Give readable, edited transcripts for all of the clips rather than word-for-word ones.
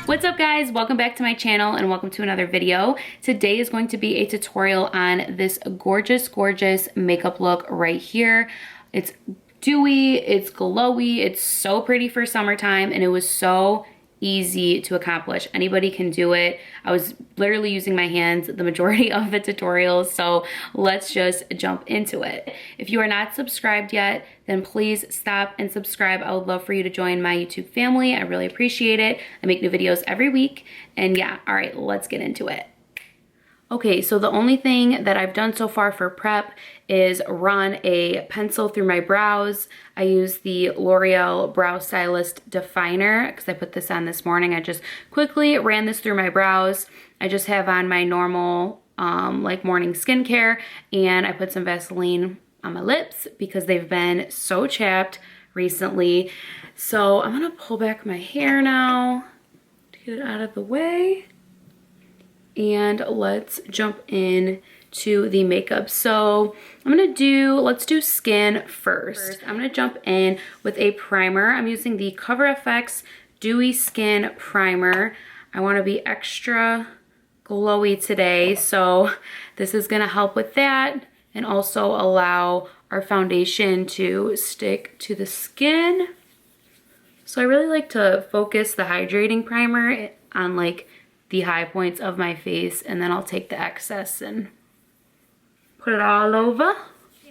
What's up guys? Welcome back to my channel and welcome to another video. Today is going to be a tutorial on this gorgeous makeup look right here. It's dewy, it's glowy, it's so pretty for summertime, and it was so easy to accomplish. Anybody can do it. I was literally using my hands the majority of the tutorials, so let's just jump into it. If you are not subscribed yet, then please stop and subscribe. I would love for you to join my YouTube family. I really appreciate it. I make new videos every week, and yeah, all right, let's get into it. Okay, so the only thing that I've done so far for prep is run a pencil through my brows. I use the L'Oreal Brow Stylist Definer because I put this on this morning. I just quickly ran this through my brows. I just have on my normal like morning skincare, and I put some Vaseline on my lips because they've been so chapped recently. So I'm gonna pull back my hair now to get it out of the way. And let's jump in to the makeup. So let's do skin first. I'm gonna jump in with a primer. I'm using the CoverFX Dewy Skin Primer. I wanna be extra glowy today, so this is gonna help with that and also allow our foundation to stick to the skin. So I really like to focus the hydrating primer on like the high points of my face, and then I'll take the excess and put it all over.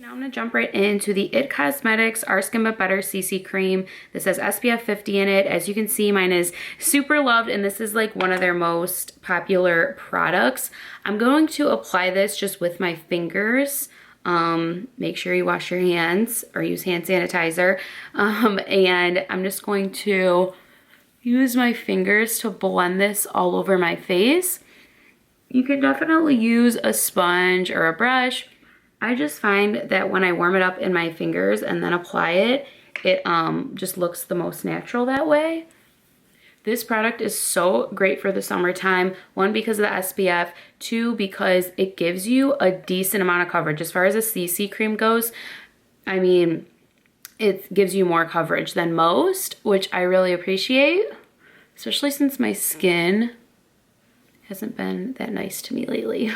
Now I'm gonna jump right into the IT Cosmetics Our Skin But Better CC Cream. This has SPF 50 in it. As you can see, mine is super loved, and this is like one of their most popular products. I'm going to apply this just with my fingers. Make sure you wash your hands or use hand sanitizer. And I'm just going to use my fingers to blend this all over my face. You can definitely use a sponge or a brush. I just find that when I warm it up in my fingers and then apply it, it just looks the most natural that way. This product is so great for the summertime. One, because of the SPF. Two, because it gives you a decent amount of coverage. As far as a CC cream goes, I mean, it gives you more coverage than most, which I really appreciate, especially since my skin hasn't been that nice to me lately.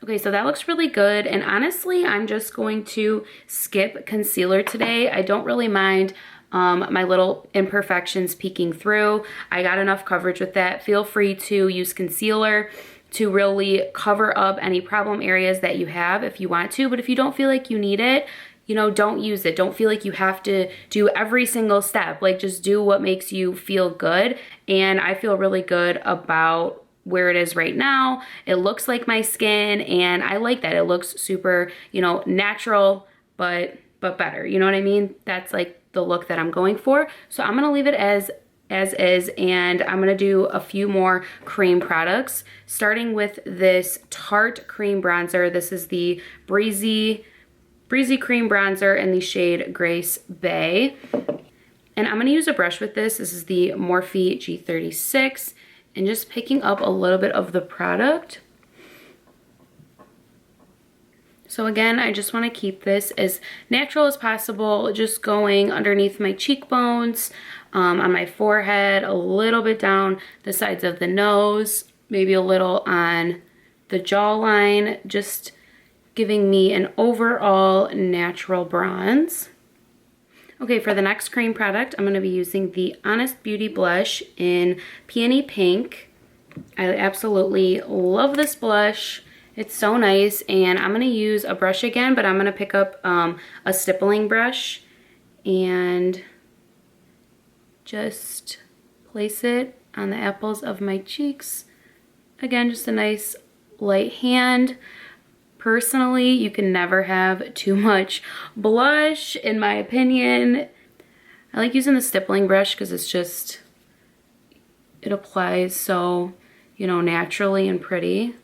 Okay, so that looks really good, and honestly, I'm just going to skip concealer today. I don't really mind my little imperfections peeking through. I got enough coverage with that. Feel free to use concealer to really cover up any problem areas that you have if you want to, but if you don't feel like you need it, you know, don't use it. Don't feel like you have to do every single step. Like, just do what makes you feel good. And I feel really good about where it is right now. It looks like my skin, and I like that. It looks super, you know, natural, but better. You know what I mean? That's like the look that I'm going for. So I'm gonna leave it as is, and I'm gonna do a few more cream products, starting with this Tarte Cream Bronzer. This is the Breezy Cream Bronzer in the shade Grace Bay. And I'm gonna use a brush with this. This is the Morphe G36, and just picking up a little bit of the product. So again, I just wanna keep this as natural as possible, just going underneath my cheekbones, on my forehead, a little bit down the sides of the nose, maybe a little on the jawline, just giving me an overall natural bronze. Okay, for the next cream product, I'm gonna be using the Honest Beauty Blush in Peony Pink. I absolutely love this blush. It's so nice, and I'm gonna use a brush again, but I'm gonna pick up a stippling brush and just place it on the apples of my cheeks. Again, just a nice light hand. Personally, you can never have too much blush, in my opinion. I like using the stippling brush because it's just, it applies so, you know, naturally and pretty.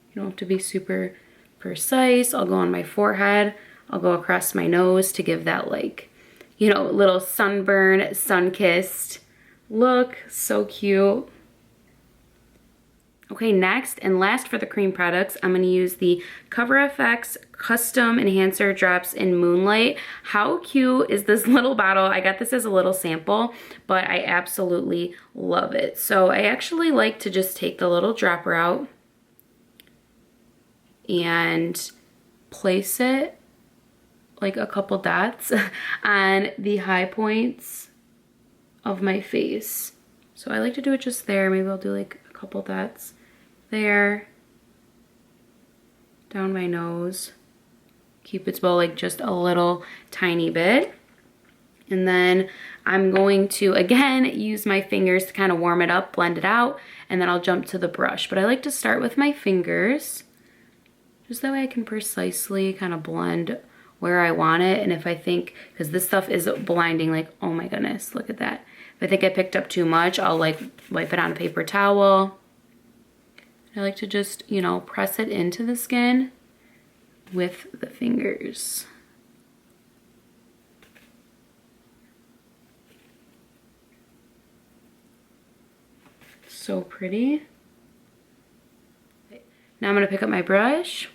You don't have to be super precise. I'll go on my forehead. I'll go across my nose to give that, like, you know, little sunburn, sun-kissed look. So cute. Okay, next and last for the cream products, I'm going to use the CoverFX Custom Enhancer Drops in Moonlight. How cute is this little bottle? I got this as a little sample, but I absolutely love it. So I actually like to just take the little dropper out and place it like a couple dots on the high points of my face. So I like to do it just there. Maybe I'll do like a couple dots there, down my nose. Cupid's bow, like just a little tiny bit. And then I'm going to, again, use my fingers to kind of warm it up, blend it out, and then I'll jump to the brush. But I like to start with my fingers, just that way I can precisely kind of blend where I want it. And if I think, because this stuff is blinding, like, oh my goodness, look at that. If I think I picked up too much, I'll like wipe it on a paper towel. I like to just, you know, press it into the skin with the fingers. So pretty. Now I'm gonna pick up my brush.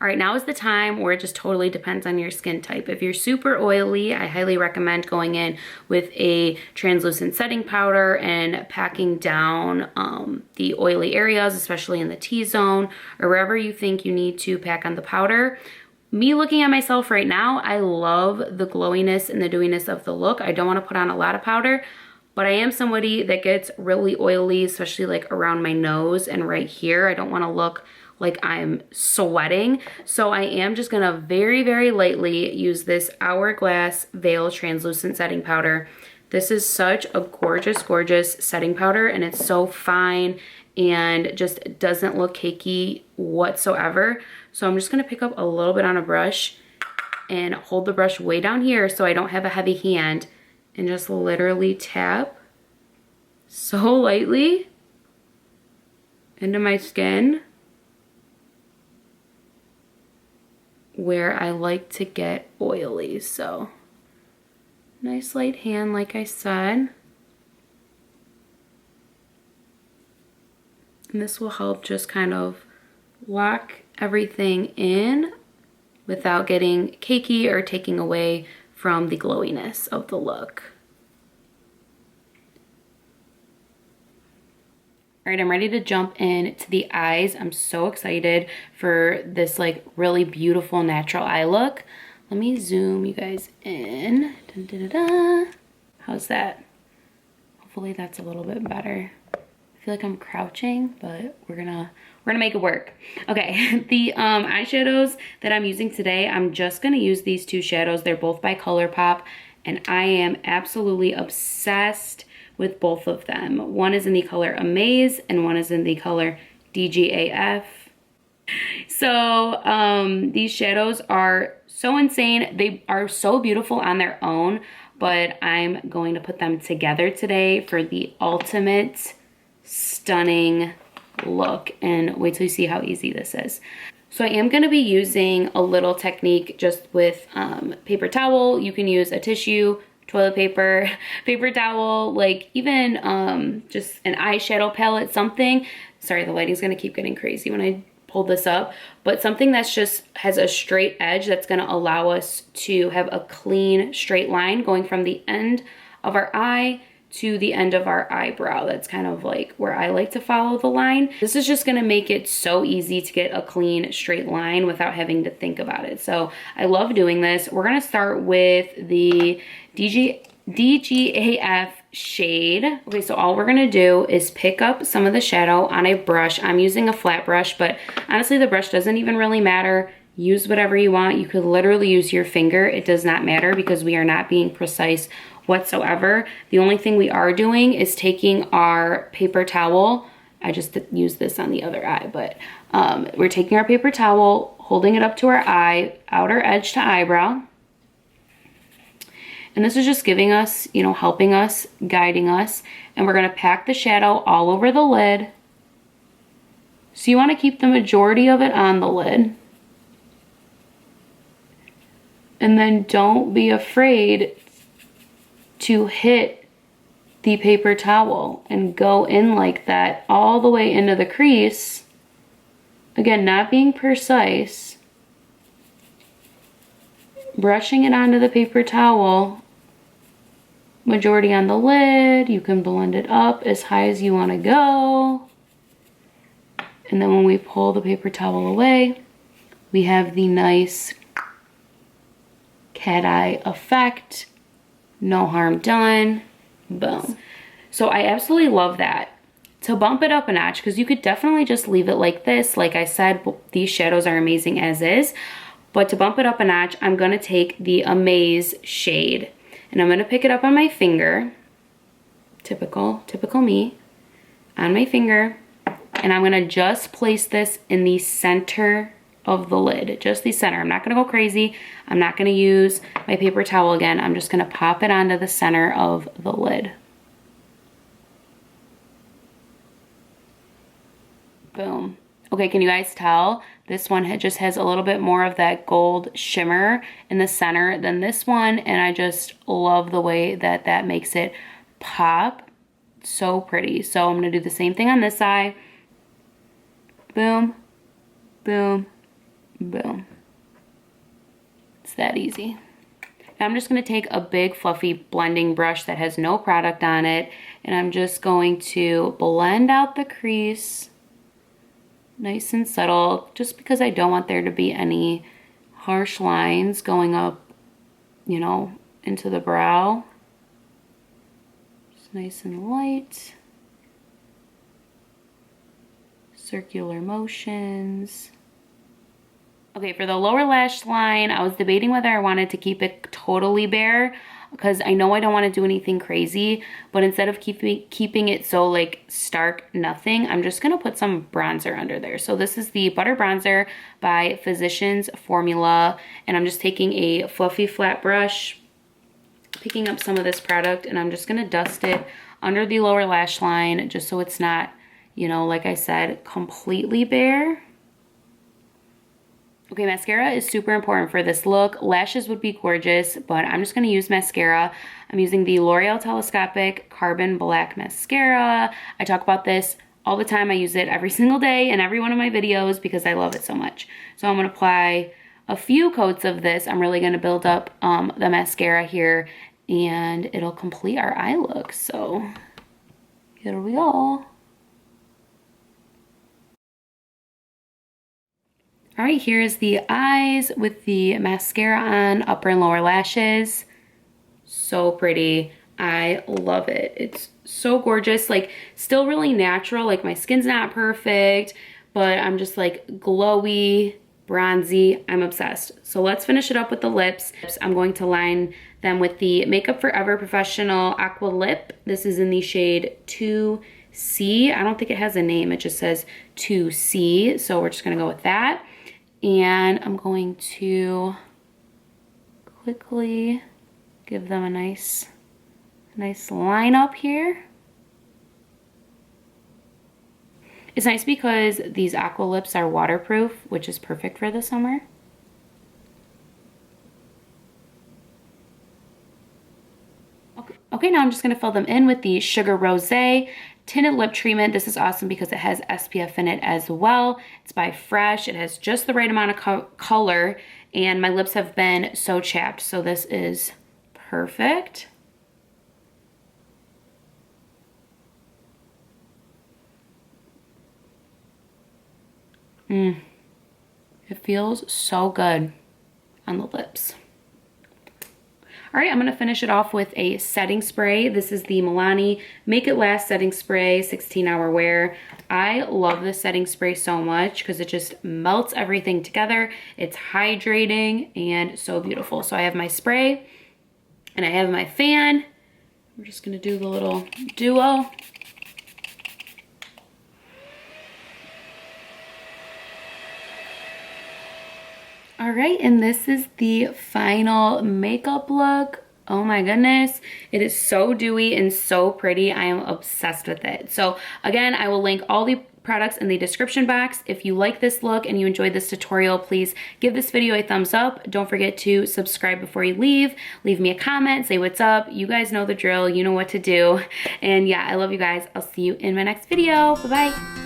All right, now is the time where it just totally depends on your skin type. If you're super oily, I highly recommend going in with a translucent setting powder and packing down the oily areas, especially in the T-zone or wherever you think you need to pack on the powder. Me looking at myself right now, I love the glowiness and the dewiness of the look. I don't want to put on a lot of powder, but I am somebody that gets really oily, especially like around my nose and right here. I don't want to look like I'm sweating. So I am just gonna very, very lightly use this Hourglass Veil Translucent Setting Powder. This is such a gorgeous, gorgeous setting powder, and it's so fine and just doesn't look cakey whatsoever. So I'm just gonna pick up a little bit on a brush and hold the brush way down here so I don't have a heavy hand, and just literally tap so lightly into my skin where I like to get oily. So nice light hand, like I said. And this will help just kind of lock everything in without getting cakey or taking away from the glowiness of the look. All right, I'm ready to jump in to the eyes. I'm so excited for this like really beautiful natural eye look. Let me zoom you guys in. Dun, dun, dun, dun. How's that? Hopefully that's a little bit better. I feel like I'm crouching, but we're gonna make it work. Okay, the eyeshadows that I'm using today, I'm just gonna use these two shadows. They're both by ColorPop, and I am absolutely obsessed with both of them. One is in the color Amaze and one is in the color DGAF. So these shadows are so insane. They are so beautiful on their own, but I'm going to put them together today for the ultimate stunning look. And wait till you see how easy this is. So I am going to be using a little technique just with paper towel. You can use a tissue, toilet paper, paper towel, like even just an eyeshadow palette, something. Sorry, the lighting's gonna keep getting crazy when I pull this up, but something that's just has a straight edge that's gonna allow us to have a clean straight line going from the end of our eye to the end of our eyebrow. That's kind of like where I like to follow the line. This is just gonna make it so easy to get a clean straight line without having to think about it. So I love doing this. We're gonna start with the DGAF shade. Okay, so all we're gonna do is pick up some of the shadow on a brush. I'm using a flat brush, but honestly the brush doesn't even really matter. Use whatever you want. You could literally use your finger. It does not matter because we are not being precise whatsoever. The only thing we are doing is taking our paper towel. I just used this on the other eye, but we're taking our paper towel, holding it up to our eye, outer edge to eyebrow. And this is just giving us, you know, helping us, guiding us. And we're gonna pack the shadow all over the lid. So you want to keep the majority of it on the lid. And then don't be afraid to hit the paper towel and go in like that all the way into the crease. Again, not being precise. Brushing it onto the paper towel. Majority on the lid. You can blend it up as high as you want to go. And then when we pull the paper towel away, we have the nice cat eye effect. No harm done. Boom. So I absolutely love that. To bump it up a notch, because you could definitely just leave it like this. Like I said, these shadows are amazing as is. But to bump it up a notch, I'm going to take the Amaze shade. And I'm going to pick it up on my finger. Typical me. On my finger. And I'm going to just place this in the center of the lid. Just the center. I'm not going to go crazy. I'm not going to use my paper towel again. I'm just going to pop it onto the center of the lid. Boom. Okay, can you guys tell? This one just has a little bit more of that gold shimmer in the center than this one, and I just love the way that that makes it pop. So pretty. So I'm going to do the same thing on this side. Boom, boom, boom. It's that easy. Now I'm just going to take a big fluffy blending brush that has no product on it, and I'm just going to blend out the crease. Nice and subtle, just because I don't want there to be any harsh lines going up, you know, into the brow. Just nice and light. Circular motions. Okay, for the lower lash line, I was debating whether I wanted to keep it totally bare, because I know I don't want to do anything crazy, but instead of keeping it so like stark nothing, I'm just going to put some bronzer under there. So this is the Butter Bronzer by Physicians Formula, and I'm just taking a fluffy flat brush, picking up some of this product, and I'm just going to dust it under the lower lash line just so it's not, you know, like I said, completely bare. Okay, mascara is super important for this look. Lashes would be gorgeous, but I'm just going to use mascara. I'm using the L'Oreal Telescopic Carbon Black Mascara. I talk about this all the time. I use it every single day in every one of my videos because I love it so much. So I'm going to apply a few coats of this. I'm really going to build up the mascara here, and it'll complete our eye look. So here we go. All right, here's the eyes with the mascara on, upper and lower lashes. So pretty. I love it. It's so gorgeous, like still really natural. Like my skin's not perfect, but I'm just like glowy, bronzy. I'm obsessed. So let's finish it up with the lips. I'm going to line them with the Makeup Forever Professional Aqua Lip. This is in the shade 2C. I don't think it has a name. It just says 2C. So we're just gonna go with that. And I'm going to quickly give them a nice line up here. It's nice because these Aqua lips are waterproof, which is perfect for the summer. Okay, now I'm just gonna fill them in with the Sugar Rosé Tinted Lip Treatment. This is awesome because it has SPF in it as well. It's by Fresh. It has just the right amount of color, and my lips have been so chapped, so this is perfect. It feels so good on the lips. All right, I'm gonna finish it off with a setting spray. This is the Milani Make It Last Setting Spray, 16-hour wear. I love this setting spray so much because it just melts everything together. It's hydrating and so beautiful. So I have my spray and I have my fan. We're just gonna do the little duo. All right, and this is the final makeup look. Oh my goodness, it is so dewy and so pretty. I am obsessed with it. So again, I will link all the products in the description box. If you like this look and you enjoyed this tutorial, please give this video a thumbs up. Don't forget to subscribe before you leave. Leave me a comment, say what's up. You guys know the drill, you know what to do. And yeah, I love you guys. I'll see you in my next video. Bye-bye.